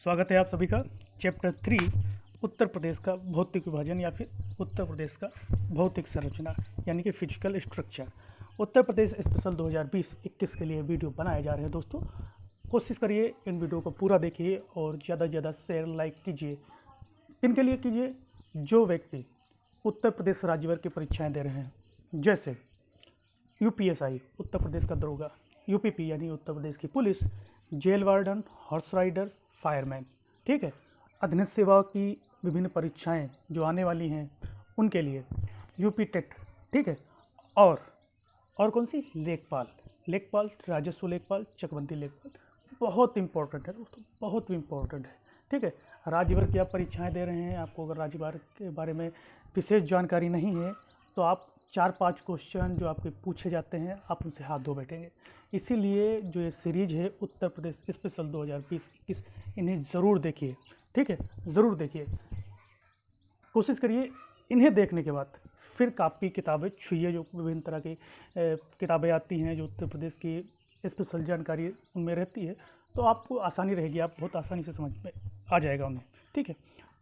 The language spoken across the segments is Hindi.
स्वागत है आप सभी का चैप्टर 3 उत्तर प्रदेश का भौतिक विभाजन या फिर उत्तर प्रदेश का भौतिक संरचना यानी कि physical structure. Uttar Pradesh special 2020-21 के लिए वीडियो बनाए जा रहे हैं दोस्तों। कोशिश करिए इन वीडियो को पूरा देखिए और ज़्यादा से ज़्यादा शेयर लाइक कीजिए। इनके लिए कीजिए जो व्यक्ति उत्तर प्रदेश राज्य भर की परीक्षाएँ दे रहे हैं, जैसे यूपीएसआई उत्तर प्रदेश का दरोगा, यूपीपी यानी उत्तर प्रदेश की police, jail warden, horse rider, fireman, ठीक है। अधीनस्थ सेवा की विभिन्न परीक्षाएं जो आने वाली हैं उनके लिए यूपी टेट, ठीक है। और कौन सी लेखपाल, राजस्व लेखपाल, चकबंदी लेखपाल, बहुत इंपॉर्टेंट है दोस्तों, बहुत इंपॉर्टेंट है, ठीक है। राज्य भर की आप परीक्षाएं दे रहे हैं, आपको अगर राज्य भर के बारे में विशेष जानकारी नहीं है तो आप 4-5 क्वेश्चन जो आपके पूछे जाते हैं आप उनसे हाथ धो बैठेंगे। इसीलिए जो ये सीरीज है उत्तर प्रदेश स्पेशल 2020-21 इन्हें ज़रूर देखिए, ठीक है, ज़रूर देखिए। कोशिश करिए इन्हें देखने के बाद फिर कापी किताबें छुइए, जो विभिन्न तरह की किताबें आती हैं जो उत्तर प्रदेश की स्पेशल जानकारी उनमें रहती है, तो आपको आसानी रहेगी, आप बहुत आसानी से समझ में आ जाएगा उन्हें, ठीक है।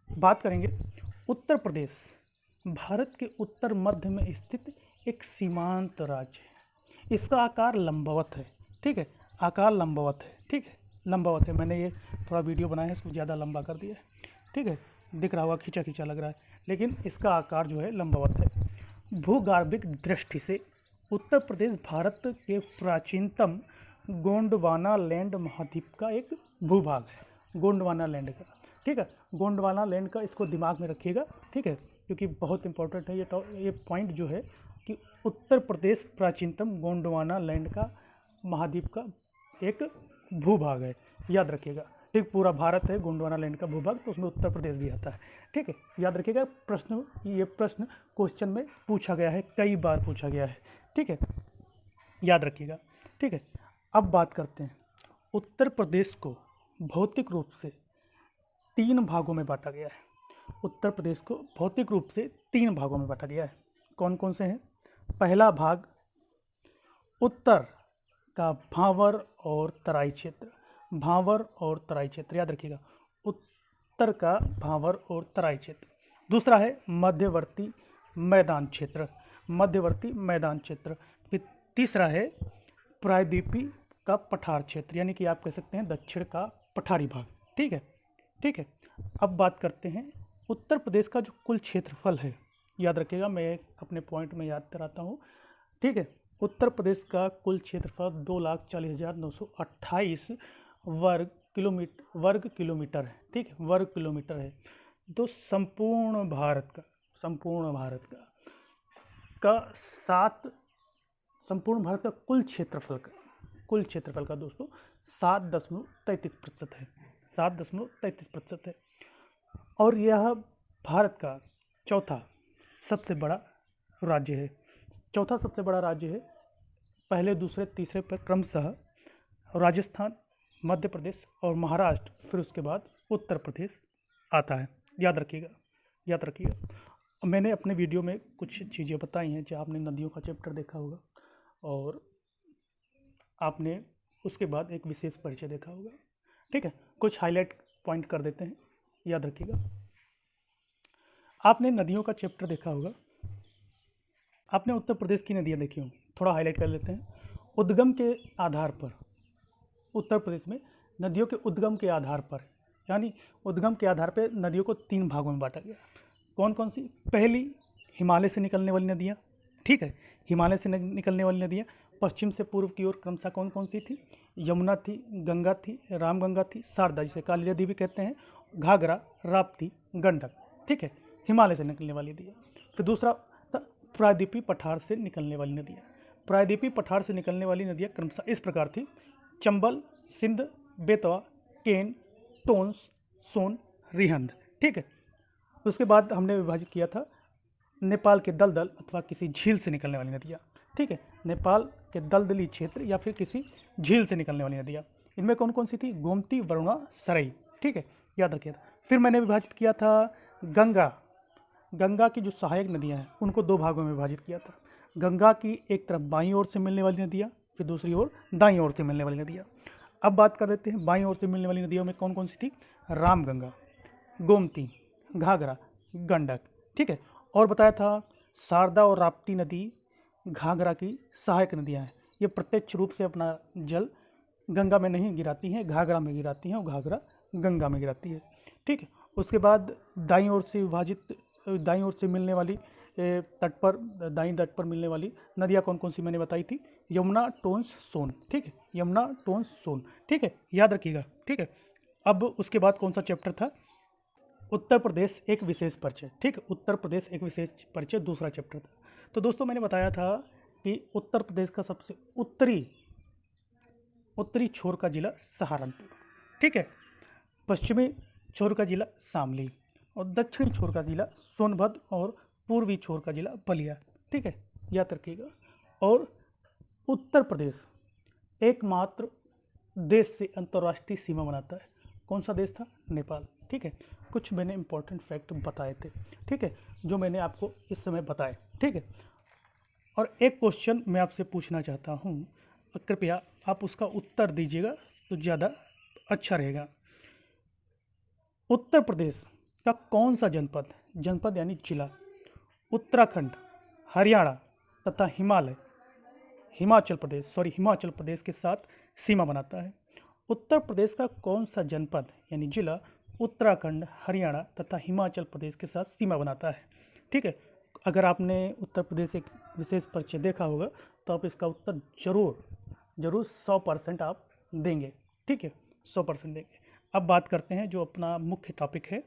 बात करेंगे उत्तर प्रदेश भारत के उत्तर मध्य में स्थित एक सीमांत राज्य है। इसका आकार लंबवत है, ठीक है, आकार लंबवत है, ठीक है, लंबवत है। मैंने ये थोड़ा वीडियो बनाया है, इसको ज़्यादा लंबा कर दिया है, ठीक है, दिख रहा होगा खींचा खींचा लग रहा है, लेकिन इसका आकार जो है लंबवत है। भूगर्भिक दृष्टि से उत्तर प्रदेश भारत के प्राचीनतम गोंडवाना लैंड महाद्वीप का एक भूभाग है, गोंडवाना लैंड का, ठीक है। गोंडवाना लैंड का इसको दिमाग में रखिएगा, ठीक है, क्योंकि बहुत इंपॉर्टेंट है ये पॉइंट जो है कि उत्तर प्रदेश प्राचीनतम गोंडवाना लैंड का महाद्वीप का एक भूभाग है, याद रखिएगा, ठीक। पूरा भारत है गोंडवाना लैंड का भूभाग, तो उसमें उत्तर प्रदेश भी आता है, ठीक है, याद रखिएगा। ये प्रश्न क्वेश्चन में पूछा गया है, कई बार पूछा गया है, ठीक है, याद रखिएगा, ठीक है। अब बात करते हैं उत्तर प्रदेश को भौतिक रूप से 3 भागों में बांटा गया है। उत्तर प्रदेश को भौतिक रूप से 3 भागों में बांटा गया है। कौन कौन से हैं? पहला भाग उत्तर का भांवर और तराई क्षेत्र, भांवर और तराई क्षेत्र, याद रखिएगा, उत्तर का भांवर और तराई क्षेत्र। दूसरा है मध्यवर्ती मैदान क्षेत्र, मध्यवर्ती मैदान क्षेत्र। फिर तीसरा है प्रायद्वीपीय का पठार क्षेत्र, यानी कि आप कह सकते हैं दक्षिण का पठारी भाग, ठीक है, ठीक है। अब बात करते हैं उत्तर प्रदेश का जो कुल क्षेत्रफल है, याद रखिएगा, मैं अपने पॉइंट में याद कराता हूँ, ठीक है। उत्तर प्रदेश का कुल क्षेत्रफल 2,40,928 वर्ग किलोमीटर है, ठीक है, वर्ग किलोमीटर है। तो संपूर्ण भारत का संपूर्ण भारत का कुल क्षेत्रफल का दोस्तों 7.33% है, 7.33% है। और यह भारत का चौथा सबसे बड़ा राज्य है, चौथा सबसे बड़ा राज्य है। पहले, दूसरे, तीसरे पर क्रमशः राजस्थान, मध्य प्रदेश और महाराष्ट्र, फिर उसके बाद उत्तर प्रदेश आता है, याद रखिएगा, याद रखिएगा। मैंने अपने वीडियो में कुछ चीज़ें बताई हैं, जो आपने नदियों का चैप्टर देखा होगा और आपने उसके बाद एक विशेष परिचय देखा होगा, ठीक है। कुछ हाईलाइट पॉइंट कर देते हैं, याद रखिएगा। आपने नदियों का चैप्टर देखा होगा, आपने उत्तर प्रदेश की नदियाँ देखी होंगी, थोड़ा हाईलाइट कर लेते हैं। उद्गम के आधार पर उत्तर प्रदेश में नदियों के उद्गम के आधार पर, यानी उद्गम के आधार पर नदियों को 3 भागों में बांटा गया। कौन कौन सी? पहली, हिमालय से निकलने वाली नदियाँ, ठीक है, हिमालय से निकलने वाली नदियाँ। पश्चिम से पूर्व की ओर क्रमशः कौन कौन सी थी? यमुना थी, गंगा थी, रामगंगा थी, शारदा जिसे काली नदी भी कहते हैं, घाघरा, राप्ती, गंडक, ठीक है, हिमालय से निकलने वाली नदियाँ। फिर दूसरा था प्रायद्वीपीय पठार से निकलने वाली नदियाँ। प्रायद्वीपीय पठार से निकलने वाली नदियाँ क्रमशः इस प्रकार थी: चंबल, सिंध, बेतवा, केन, टोंस, सोन, रिहंद, ठीक है। उसके बाद हमने विभाजित किया था नेपाल के दलदल अथवा किसी झील से निकलने वाली नदियाँ, ठीक है, नेपाल के दलदली क्षेत्र या फिर किसी झील से निकलने वाली नदियाँ। इनमें कौन कौन सी थी? गोमती, वरुणा, सरई, ठीक है, याद रखिएगा। फिर मैंने विभाजित किया था गंगा की जो सहायक नदियाँ हैं उनको 2 भागों में विभाजित किया था। गंगा की एक तरफ बाईं ओर से मिलने वाली नदियाँ, फिर दूसरी ओर दाईं ओर से मिलने वाली नदियाँ। अब बात कर लेते हैं बाईं ओर से मिलने वाली नदियों में कौन कौन सी थी। रामगंगा, गोमती, घाघरा, गंडक। ठीक है, और बताया था शारदा और राप्ती नदी घाघरा की सहायक नदियाँ हैं। ये प्रत्यक्ष रूप से अपना जल गंगा में नहीं गिराती हैं, घाघरा में गिराती हैं और घाघरा गंगा में गिराती है। ठीक है, उसके बाद दाईं ओर से विभाजित, दाईं ओर से मिलने वाली तट पर, दाईं तट पर मिलने वाली नदियाँ कौन कौन सी मैंने बताई थी। यमुना, टोंस, सोन। ठीक है, यमुना, टोंस, सोन। ठीक है, याद रखिएगा। ठीक है, अब उसके बाद कौन सा चैप्टर था। उत्तर प्रदेश एक विशेष परिचय। ठीक है, उत्तर प्रदेश एक विशेष परिचय दूसरा चैप्टर था। तो दोस्तों मैंने बताया था कि उत्तर प्रदेश का सबसे उत्तरी छोर का जिला सहारनपुर। ठीक है, पश्चिमी छोर का जिला शामली और दक्षिणी छोर का जिला सोनभद्र और पूर्वी छोर का जिला बलिया। ठीक है, याद रखिएगा। और उत्तर प्रदेश एकमात्र देश से अंतर्राष्ट्रीय सीमा बनाता है। कौन सा देश था। नेपाल। ठीक है, कुछ मैंने इंपॉर्टेंट फैक्ट बताए थे। ठीक है, जो मैंने आपको इस समय बताए। ठीक है, और एक क्वेश्चन मैं आपसे पूछना चाहता हूँ, कृपया आप उसका उत्तर दीजिएगा तो ज़्यादा अच्छा रहेगा। उत्तर प्रदेश का कौन सा जनपद, जनपद यानी जिला, उत्तराखंड, हरियाणा तथा हिमाचल प्रदेश के साथ सीमा बनाता है। उत्तर प्रदेश का कौन सा जनपद यानी जिला उत्तराखंड, हरियाणा तथा हिमाचल प्रदेश के साथ सीमा बनाता है। ठीक है, अगर आपने उत्तर प्रदेश एक विशेष परिचय देखा होगा तो आप इसका उत्तर जरूर 100% आप देंगे। ठीक है, 100% देंगे। अब बात करते हैं जो अपना मुख्य टॉपिक है,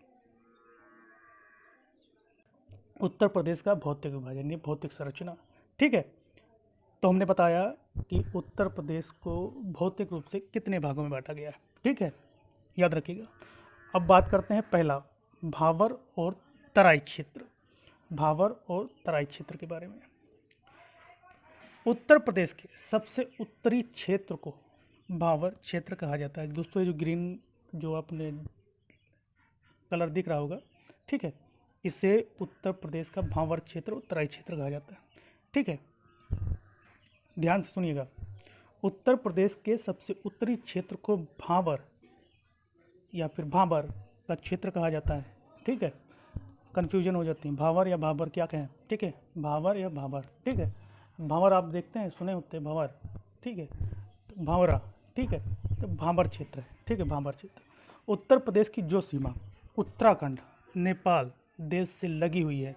उत्तर प्रदेश का भौतिक विभाजन, ये भौतिक संरचना। ठीक है, तो हमने बताया कि उत्तर प्रदेश को भौतिक रूप से कितने भागों में बांटा गया है। ठीक है, याद रखिएगा। अब बात करते हैं पहला, भाबर और तराई क्षेत्र। भाबर और तराई क्षेत्र के बारे में। उत्तर प्रदेश के सबसे उत्तरी क्षेत्र को भाबर क्षेत्र कहा जाता है। दोस्तों ये जो ग्रीन जो आपने कलर दिख रहा होगा, ठीक है, इसे उत्तर प्रदेश का भाबर क्षेत्र और तराई क्षेत्र कहा जाता है। ठीक है, ध्यान से सुनिएगा। उत्तर प्रदेश के सबसे उत्तरी क्षेत्र को भाबर या फिर भाबर का क्षेत्र कहा जाता है। ठीक है, कन्फ्यूजन हो जाती है, भावर या भाबर क्या कहें। ठीक है, भावर या भाबर। ठीक है, भावर आप देखते हैं, सुने होते हैं भावर। ठीक है, भावरा। ठीक है, तो भाबर क्षेत्र है। ठीक है, भाबर क्षेत्र। उत्तर प्रदेश की जो सीमा उत्तराखंड, नेपाल देश से लगी हुई है,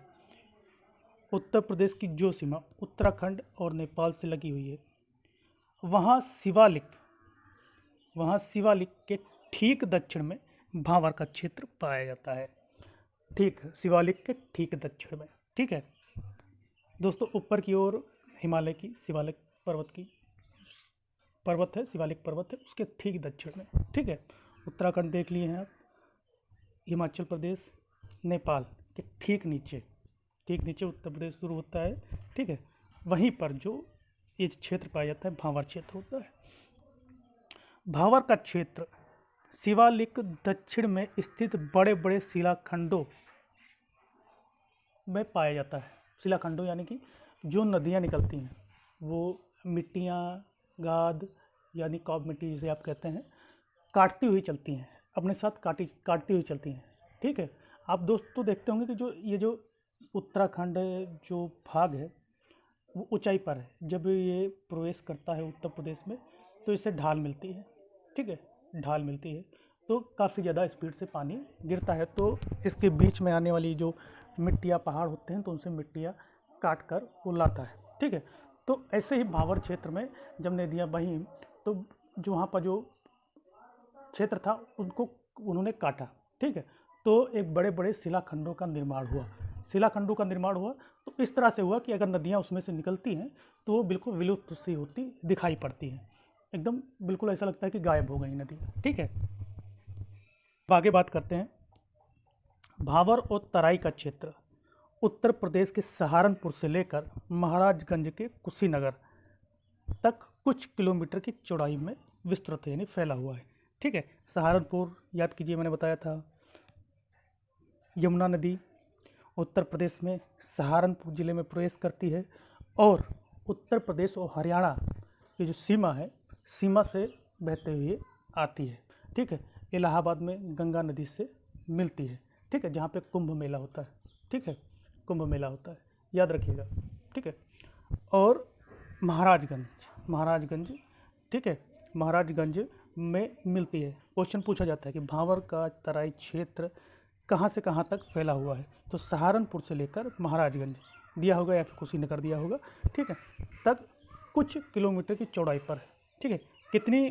उत्तर प्रदेश की जो सीमा उत्तराखंड और नेपाल से लगी हुई है, वहाँ शिवालिक के ठीक दक्षिण में भावर का क्षेत्र पाया जाता है। ठीक, शिवालिक के ठीक दक्षिण में। ठीक है दोस्तों, ऊपर की ओर हिमालय की शिवालिक पर्वत है, शिवालिक पर्वत है, उसके ठीक दक्षिण में। ठीक है, उत्तराखंड देख लिए हैं आप, हिमाचल प्रदेश, नेपाल के ठीक नीचे उत्तर प्रदेश शुरू होता है। ठीक है, वहीं पर जो ये क्षेत्र पाया जाता है भावर क्षेत्र होता है। भावर का क्षेत्र शिवालिक दक्षिण में स्थित बड़े बड़े शिलाखंडों में पाया जाता है। शिलाखंडों यानी कि जो नदियाँ निकलती हैं वो मिट्टियाँ, गाद यानी कॉब मिट्टी जिसे आप कहते हैं, काटती हुई चलती हैं, अपने साथ काटती हुई चलती हैं। ठीक है, आप दोस्तों देखते होंगे कि जो उत्तराखंड जो भाग है वो ऊंचाई पर है। जब ये प्रवेश करता है उत्तर प्रदेश में तो इससे ढाल मिलती है। ठीक है, ढाल मिलती है तो काफ़ी ज़्यादा स्पीड से पानी गिरता है, तो इसके बीच में आने वाली जो मिट्टियाँ पहाड़ होते हैं तो उनसे मिट्टियाँ काट कर वो लाता है। ठीक है, तो ऐसे ही भावर क्षेत्र में जब नदियाँ बहीं तो जो वहाँ पर जो क्षेत्र था उनको उन्होंने काटा। ठीक है, तो एक बड़े बड़े शिलाखंडों का निर्माण हुआ। तो इस तरह से हुआ कि अगर नदियाँ उसमें से निकलती हैं तो वो बिल्कुल विलुप्त सी होती दिखाई पड़ती हैं, एकदम बिल्कुल ऐसा लगता है कि गायब हो गई नदी। ठीक है, अब आगे बात करते हैं भावर और तराई का क्षेत्र उत्तर प्रदेश के सहारनपुर से लेकर महाराजगंज के कुशीनगर तक कुछ किलोमीटर की चौड़ाई में विस्तृत है, यानी फैला हुआ है। ठीक है, सहारनपुर याद कीजिए, मैंने बताया था यमुना नदी उत्तर प्रदेश में सहारनपुर ज़िले में प्रवेश करती है और उत्तर प्रदेश और हरियाणा की जो सीमा है, सीमा से बहते हुए आती है। ठीक है, इलाहाबाद में गंगा नदी से मिलती है। ठीक है, जहाँ पे कुंभ मेला होता है। ठीक है, कुंभ मेला होता है, याद रखिएगा। ठीक है, और महाराजगंज, ठीक है, महाराजगंज में मिलती है। क्वेश्चन पूछा जाता है कि भावर का तराई क्षेत्र कहाँ से कहाँ तक फैला हुआ है, तो सहारनपुर से लेकर महाराजगंज दिया होगा या फिर कुशीनगर दिया होगा। ठीक है, तक कुछ किलोमीटर की चौड़ाई पर है। ठीक है, कितनी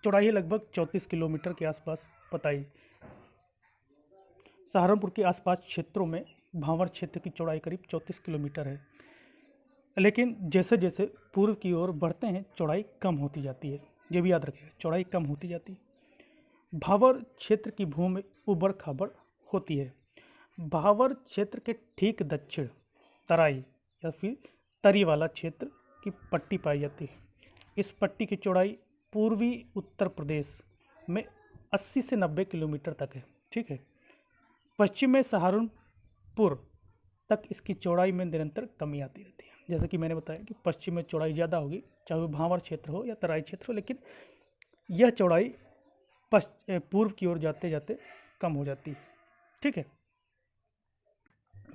चौड़ाई है? लगभग 34 किलोमीटर के आसपास बताई। सहारनपुर के आसपास क्षेत्रों में भावर क्षेत्र की चौड़ाई करीब 34 किलोमीटर है, लेकिन जैसे जैसे पूर्व की ओर बढ़ते हैं चौड़ाई कम होती जाती है। ये भी याद रखिएगा, चौड़ाई कम होती जाती है। भावर क्षेत्र की भूमि उबड़ खाबड़ होती है। भावर क्षेत्र के ठीक दक्षिण तराई या फिर तरी वाला क्षेत्र की पट्टी पाई जाती है। इस पट्टी की चौड़ाई पूर्वी उत्तर प्रदेश में 80 से 90 किलोमीटर तक है। ठीक है, पश्चिम में सहारनपुर तक इसकी चौड़ाई में निरंतर कमी आती रहती है। जैसे कि मैंने बताया कि पश्चिम में चौड़ाई ज़्यादा होगी, चाहे वो भावर क्षेत्र हो या तराई क्षेत्र हो, लेकिन यह चौड़ाई पूर्व की ओर जाते जाते कम हो जाती है। ठीक है,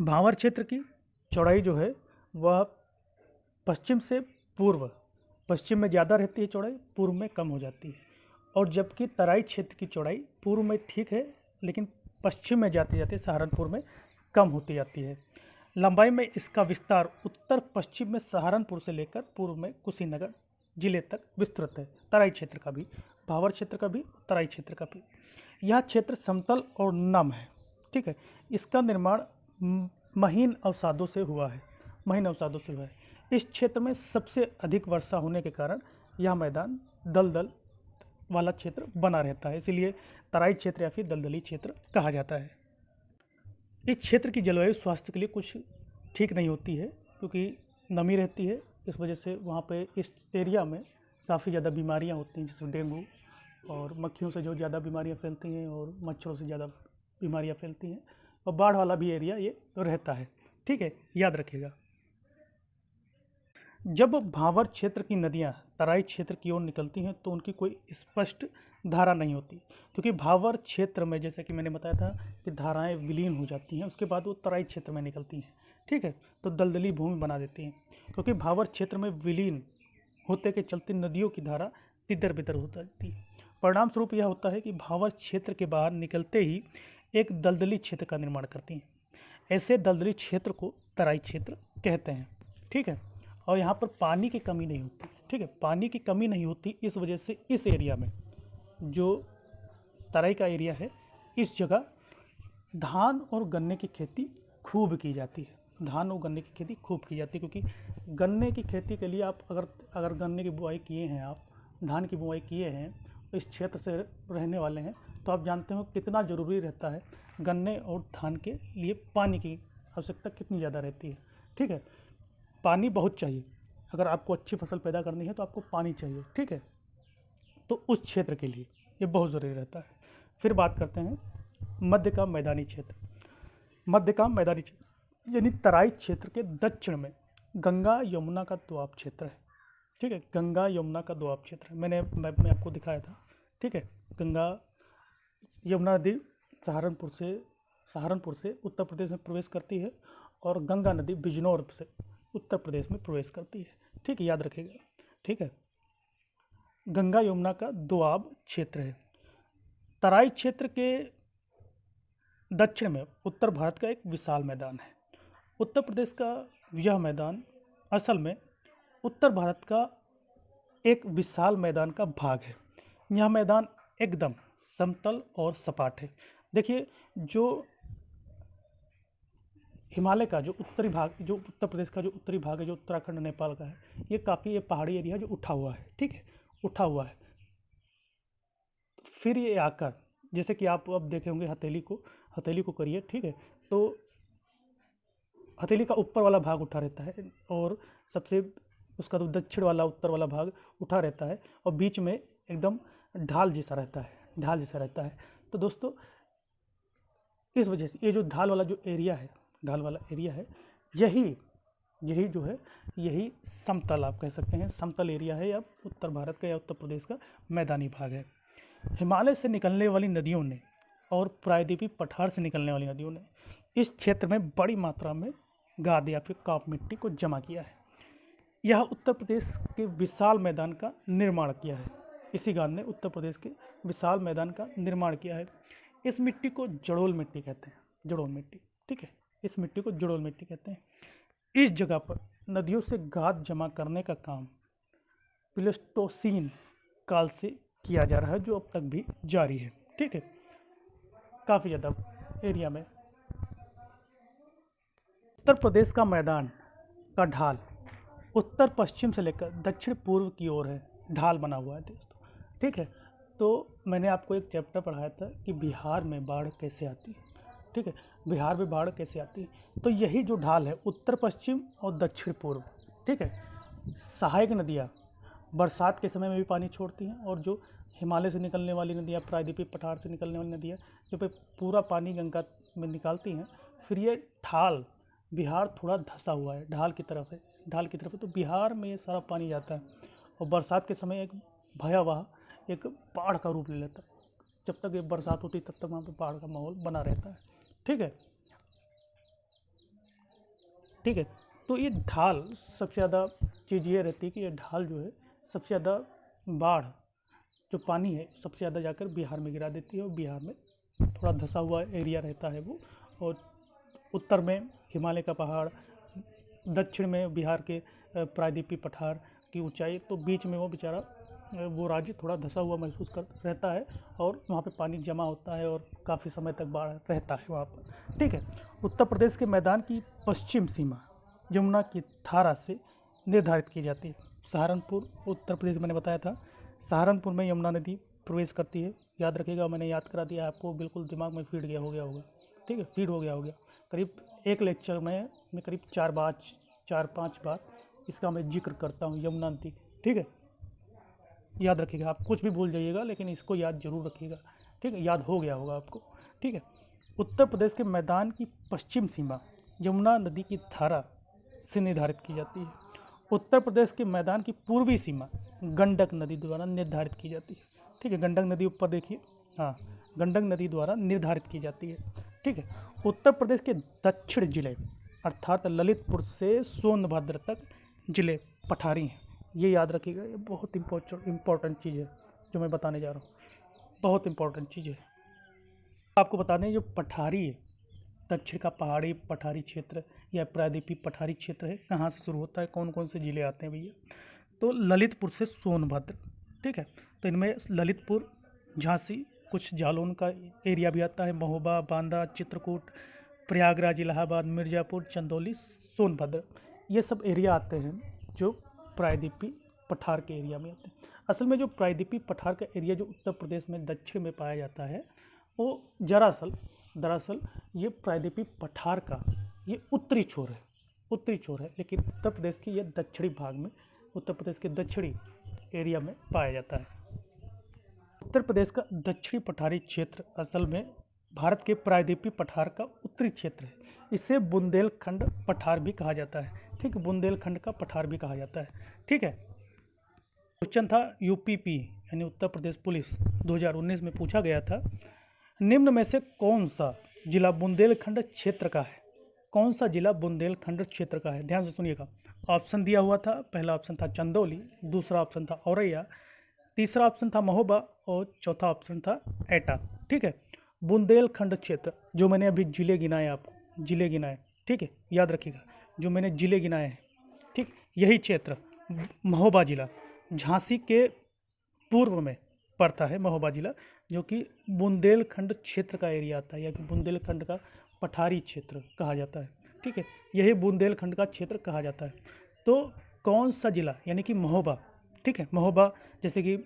भावर क्षेत्र की चौड़ाई जो है वह पश्चिम से पूर्व, पश्चिम में ज़्यादा रहती है चौड़ाई, पूर्व में कम हो जाती है। और जबकि तराई क्षेत्र की चौड़ाई पूर्व में ठीक है, लेकिन पश्चिम में जाते जाते सहारनपुर में कम होती जाती है। लंबाई में इसका विस्तार उत्तर पश्चिम में सहारनपुर से लेकर पूर्व में कुशीनगर जिले तक विस्तृत है। तराई क्षेत्र का भी, भावर क्षेत्र का भी, तराई क्षेत्र का भी। यह क्षेत्र समतल और नम है। ठीक है, इसका निर्माण महीन अवसादों से हुआ है। इस क्षेत्र में सबसे अधिक वर्षा होने के कारण यह मैदान दलदल वाला क्षेत्र बना रहता है, इसीलिए तराई क्षेत्र या फिर दलदली क्षेत्र कहा जाता है। इस क्षेत्र की जलवायु स्वास्थ्य के लिए कुछ ठीक नहीं होती है, क्योंकि नमी रहती है। इस वजह से वहाँ पे इस एरिया में काफ़ी ज़्यादा बीमारियाँ होती हैं, जैसे डेंगू, और मक्खियों से जो ज़्यादा बीमारियाँ फैलती हैं और मच्छरों से ज़्यादा बीमारियाँ फैलती हैं, और बाढ़ वाला भी एरिया ये रहता है। ठीक है, याद रखिएगा। जब भावर क्षेत्र की नदियाँ तराई क्षेत्र की ओर निकलती हैं तो उनकी कोई स्पष्ट धारा नहीं होती, क्योंकि भावर क्षेत्र में, जैसे कि मैंने बताया था, कि धाराएं विलीन हो जाती हैं, उसके बाद वो तराई क्षेत्र में निकलती हैं। ठीक है, तो दलदली भूमि बना देती हैं, क्योंकि भावर क्षेत्र में विलीन होते के चलते नदियों की धारा तितर बितर हो जाती है। परिणाम स्वरूप यह होता है कि भावर क्षेत्र के बाहर निकलते ही एक दलदली क्षेत्र का निर्माण करती हैं। ऐसे दलदली क्षेत्र को तराई क्षेत्र कहते हैं। ठीक है, और यहाँ पर पानी की कमी नहीं होती। ठीक है, पानी की कमी नहीं होती, इस वजह से इस एरिया में, जो तराई का एरिया है, इस जगह धान और गन्ने की खेती खूब की जाती है। धान और गन्ने की खेती खूब की जाती है, क्योंकि गन्ने की खेती के लिए आप अगर गन्ने की बुआई किए हैं, आप धान की बुआई किए हैं, इस क्षेत्र से रहने वाले हैं, तो आप जानते हो कितना ज़रूरी रहता है गन्ने और धान के लिए पानी की आवश्यकता कितनी ज़्यादा रहती है। ठीक है, पानी बहुत चाहिए। अगर आपको अच्छी फसल पैदा करनी है तो आपको पानी चाहिए। ठीक है, तो उस क्षेत्र के लिए ये बहुत ज़रूरी रहता है। फिर बात करते हैं मध्य का मैदानी क्षेत्र। मध्य का मैदानी क्षेत्र यानी तराई क्षेत्र के दक्षिण में गंगा यमुना का दोआब क्षेत्र है। ठीक है, गंगा यमुना का दोआब क्षेत्र है, मैंने मैप में आपको दिखाया था। ठीक है, गंगा यमुना नदी सहारनपुर से उत्तर प्रदेश में प्रवेश करती है, और गंगा नदी बिजनौर से उत्तर प्रदेश में प्रवेश करती है। ठीक है, याद रखिएगा। ठीक है, गंगा यमुना का दोआब क्षेत्र है। तराई क्षेत्र के दक्षिण में उत्तर भारत का एक विशाल मैदान है। उत्तर प्रदेश का यह मैदान असल में उत्तर भारत का एक विशाल मैदान का भाग है। यह मैदान एकदम समतल और सपाट है। देखिए, जो हिमालय का जो उत्तरी भाग, जो उत्तर प्रदेश का जो उत्तरी भाग है, जो उत्तराखंड नेपाल का है, ये काफ़ी ये पहाड़ी एरिया है जो उठा हुआ है। ठीक है, उठा हुआ है। फिर ये आकर, जैसे कि आप अब देखे होंगे हथेली को करिए। ठीक है, तो हथेली का ऊपर वाला भाग उठा रहता है, और सबसे उसका तो दक्षिण वाला, उत्तर वाला भाग उठा रहता है, और बीच में एकदम ढाल जैसा रहता है। तो दोस्तों, इस वजह से ये जो ढाल वाला एरिया है, यही यही जो है यही समतल आप कह सकते हैं, समतल एरिया है या उत्तर भारत का या उत्तर प्रदेश का मैदानी भाग है। हिमालय से निकलने वाली नदियों ने और प्रायद्वीपीय पठार से निकलने वाली नदियों ने इस क्षेत्र में बड़ी मात्रा में गाद या फिर काप मिट्टी को जमा किया है। यह उत्तर प्रदेश के विशाल मैदान का निर्माण किया है। इसी गाद ने उत्तर प्रदेश के विशाल मैदान का निर्माण किया है। इस मिट्टी को जड़ोल मिट्टी कहते हैं, जड़ोल मिट्टी, ठीक है, इस मिट्टी को जड़ोल मिट्टी कहते हैं। इस जगह पर नदियों से गाद जमा करने का काम प्लेस्टोसीन काल से किया जा रहा है, जो अब तक भी जारी है, ठीक है। काफ़ी ज़्यादा एरिया में उत्तर प्रदेश का मैदान का ढाल उत्तर पश्चिम से लेकर दक्षिण पूर्व की ओर है, ढाल बना हुआ है दोस्तों, ठीक है। तो मैंने आपको एक चैप्टर पढ़ाया था कि बिहार में बाढ़ कैसे आती है, ठीक है, बिहार में बाढ़ कैसे आती है। तो यही जो ढाल है उत्तर पश्चिम और दक्षिण पूर्व, ठीक है, सहायक नदियाँ बरसात के समय में भी पानी छोड़ती हैं, और जो हिमालय से निकलने वाली नदियाँ, प्रायद्वीपीय पठार से निकलने वाली नदियाँ जो पे पूरा पानी गंगा में निकालती हैं। फिर ये ढाल बिहार थोड़ा धंसा हुआ है, ढाल की तरफ है, ढाल की तरफ है, तो बिहार में ये सारा पानी जाता है और बरसात के समय एक भयावह एक बाढ़ का रूप ले लेता है। जब तक ये बरसात होती है तब तक वहाँ पर बाढ़ का माहौल बना रहता है, ठीक है, ठीक है। तो ये ढाल सबसे ज़्यादा चीज़ ये रहती है कि ये ढाल जो है सबसे ज़्यादा बाढ़ जो पानी है सबसे ज़्यादा जाकर बिहार में गिरा देती है, और बिहार में थोड़ा धंसा हुआ एरिया रहता है वो, और उत्तर में हिमालय का पहाड़, दक्षिण में बिहार के प्रायद्वीपीय पठार की ऊंचाई, तो बीच में वो बेचारा वो राज्य थोड़ा धंसा हुआ महसूस कर रहता है, और वहाँ पे पानी जमा होता है और काफ़ी समय तक बाढ़ रहता है वहाँ पर, ठीक है। उत्तर प्रदेश के मैदान की पश्चिम सीमा यमुना की धारा से निर्धारित की जाती है। सहारनपुर उत्तर प्रदेश मैंने बताया था, सहारनपुर में यमुना नदी प्रवेश करती है। याद रखिएगा, मैंने याद करा दिया आपको, बिल्कुल दिमाग में फीड गया हो गया होगा, ठीक है, फीड हो गया होगा। करीब एक लेक्चर में मैं करीब 4-5 बार इसका मैं जिक्र करता हूँ, यमुना नदी, ठीक है। याद रखिएगा, आप कुछ भी भूल जाइएगा लेकिन इसको याद जरूर रखिएगा, ठीक है, याद हो गया होगा आपको, ठीक है। उत्तर प्रदेश के मैदान की पश्चिम सीमा यमुना नदी की धारा से निर्धारित की जाती है। उत्तर प्रदेश के मैदान की पूर्वी सीमा गंडक नदी द्वारा निर्धारित की जाती है, ठीक है। गंडक नदी ऊपर देखिए, हाँ, गंडक नदी द्वारा निर्धारित की जाती है, ठीक है। उत्तर प्रदेश के दक्षिण जिले अर्थात ललितपुर से सोनभद्र तक जिले पठारी हैं। ये याद रखिएगा, ये बहुत इम्पोर्टेंट चीज़ है जो मैं बताने जा रहा हूँ, बहुत इम्पोर्टेंट चीज़ है। आपको बता दें, जो पठारी है, दक्षिण का पहाड़ी पठारी क्षेत्र या प्रायद्वीपीय पठारी क्षेत्र है, कहाँ से शुरू होता है, कौन कौन से ज़िले आते हैं भैया, तो ललितपुर से सोनभद्र, ठीक है। तो इनमें ललितपुर, झांसी, कुछ जालौन का एरिया भी आता है, महोबा, बांदा, चित्रकूट, प्रयागराज, इलाहाबाद, मिर्ज़ापुर, चंदौली, सोनभद्र, ये सब एरिया आते हैं जो प्रायद्वीपीय पठार के एरिया में आते हैं। असल में जो प्रायद्वीपीय पठार का एरिया जो उत्तर प्रदेश में दक्षिण में पाया जाता है, वो दरअसल ये प्रायद्वीपीय पठार का ये उत्तरी छोर है, उत्तरी छोर है, लेकिन उत्तर प्रदेश की ये दक्षिणी भाग में, उत्तर प्रदेश के दक्षिणी एरिया में पाया जाता है। उत्तर प्रदेश का दक्षिणी पठारी क्षेत्र असल में भारत के प्रायद्वीपीय पठार का उत्तरी क्षेत्र है। इसे बुंदेलखंड पठार भी कहा जाता है, ठीक है, बुंदेलखंड का पठार भी कहा जाता है, ठीक है। क्वेश्चन था यूपीपी यानी उत्तर प्रदेश पुलिस 2019 में पूछा गया था, निम्न में से कौन सा जिला बुंदेलखंड क्षेत्र का है, कौन सा जिला बुंदेलखंड क्षेत्र का है, ध्यान से सुनिएगा। ऑप्शन दिया हुआ था, पहला ऑप्शन था चंदौली, दूसरा ऑप्शन था औरैया, तीसरा ऑप्शन था महोबा और चौथा ऑप्शन था एटा, ठीक है। बुंदेलखंड क्षेत्र जो मैंने अभी जिले गिनाए, आपको जिले गिनाए, ठीक है, याद रखिएगा, जो मैंने जिले गिनाए हैं, ठीक, यही क्षेत्र महोबा जिला झांसी के पूर्व में पड़ता है, महोबा जिला, जो कि बुंदेलखंड क्षेत्र का एरिया आता है या कि बुंदेलखंड का पठारी क्षेत्र कहा जाता है, ठीक है, यही बुंदेलखंड का क्षेत्र कहा जाता है। तो कौन सा जिला यानी कि महोबा, ठीक है, महोबा, जैसे कि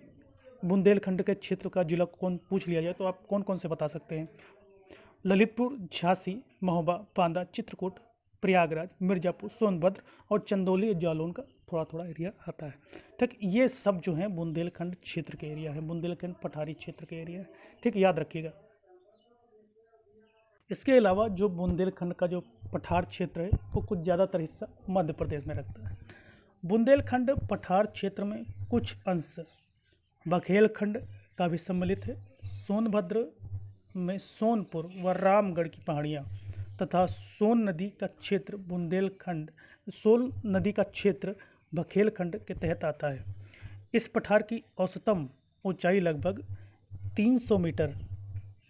बुंदेलखंड के क्षेत्र का जिला कौन पूछ लिया जाए तो आप कौन कौन से बता सकते हैं, ललितपुर, झांसी, महोबा, बांदा, चित्रकूट, प्रयागराज, मिर्ज़ापुर, सोनभद्र और चंदौली जालौन का थोड़ा थोड़ा एरिया आता है, ठीक। ये सब जो है बुंदेलखंड क्षेत्र के एरिया है, बुंदेलखंड पठारी क्षेत्र के एरिया है, ठीक, याद रखिएगा। इसके अलावा जो बुंदेलखंड का जो पठार क्षेत्र है वो कुछ ज़्यादातर हिस्सा मध्य प्रदेश में रखता है। बुंदेलखंड पठार क्षेत्र में कुछ अंश बघेलखंड का भी सम्मिलित है। सोनभद्र में सोनपुर व रामगढ़ की पहाड़ियाँ तथा सोन नदी का क्षेत्र सोन नदी का क्षेत्र बघेलखंड के तहत आता है। इस पठार की औसतम ऊंचाई लगभग 300 मीटर,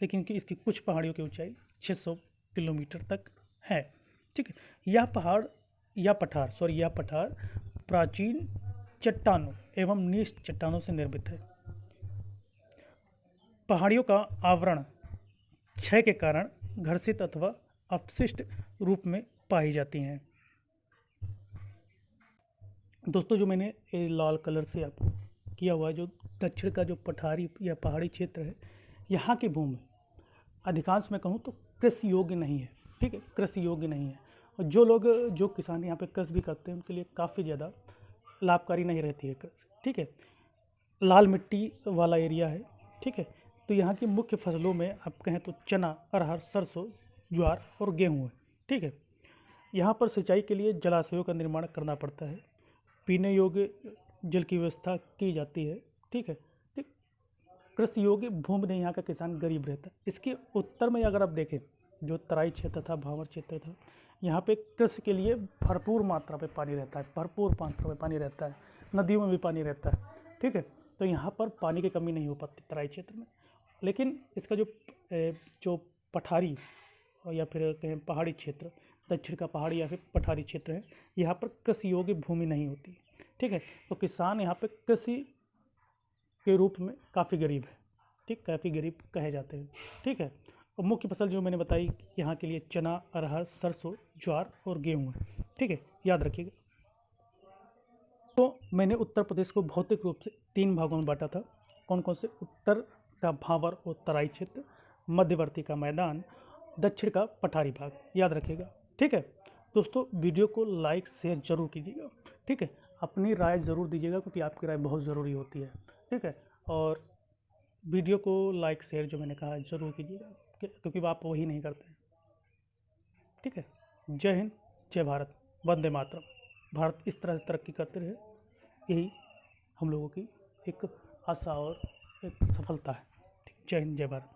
लेकिन कि इसकी कुछ पहाड़ियों की ऊंचाई 600 किलोमीटर तक है। ठीक है, यह पठार प्राचीन चट्टानों एवं नीच चट्टानों से निर्मित है। पहाड़ियों का आवरण क्षय के कारण घर्षित अथवा अपशिष्ट रूप में पाई जाती हैं। दोस्तों, जो मैंने ये लाल कलर से आपको किया हुआ है, जो दक्षिण का जो पठारी या पहाड़ी क्षेत्र है, यहाँ की भूमि अधिकांश मैं कहूँ तो कृषि योग्य नहीं है। ठीक है, कृषि योग्य नहीं है, और जो किसान यहाँ पे कृषि भी करते हैं उनके लिए काफ़ी ज़्यादा लाभकारी नहीं रहती है कृषि। ठीक है, लाल मिट्टी वाला एरिया है। ठीक है, तो यहाँ की मुख्य फसलों में आप कहें तो चना, अरहर, सरसों, ज्वार और गेहूँ है। ठीक है, यहाँ पर सिंचाई के लिए जलाशयों का निर्माण करना पड़ता है। पीने योग्य जल की व्यवस्था की जाती है। ठीक है, कृषि योग्य भूमि नहीं, यहाँ का किसान गरीब रहता है। इसके उत्तर में अगर आप देखें, जो तराई क्षेत्र था, भावर क्षेत्र था, यहाँ पे कृषि के लिए भरपूर मात्रा में पानी रहता है, भरपूर मात्रा में पानी रहता है, नदियों में भी पानी रहता है। ठीक है, तो यहाँ पर पानी की कमी नहीं हो पाती तराई क्षेत्र में। लेकिन इसका जो पठारी या फिर कहें पहाड़ी क्षेत्र, दक्षिण का पहाड़ी या फिर पठारी क्षेत्र है, यहाँ पर कृषि योग्य भूमि नहीं होती। ठीक है, तो किसान यहाँ पे कृषि के रूप में काफ़ी गरीब है। ठीक, काफ़ी गरीब कहे जाते हैं। ठीक है, और मुख्य फसल जो मैंने बताई यहाँ के लिए चना, अरहर, सरसों, ज्वार और गेहूँ है। ठीक है, याद रखिएगा। तो मैंने उत्तर प्रदेश को भौतिक रूप से 3 भागों में बांटा था। कौन कौन से? उत्तर का भावर और तराई क्षेत्र, मध्यवर्ती का मैदान, दक्षिण का पठारी भाग। याद रखिएगा। ठीक है दोस्तों, वीडियो को लाइक शेयर जरूर कीजिएगा। ठीक है, अपनी राय ज़रूर दीजिएगा क्योंकि आपकी राय बहुत ज़रूरी होती है। ठीक है, और वीडियो को लाइक शेयर जो मैंने कहा ज़रूर कीजिएगा क्योंकि आप वही नहीं करते हैं। ठीक है, जय हिंद, जय भारत, वंदे मातरम। भारत इस तरह से तरक्की करते रहे, यही हम लोगों की एक आशा और एक सफलता है। ठीक, जय हिंद, जय भारत।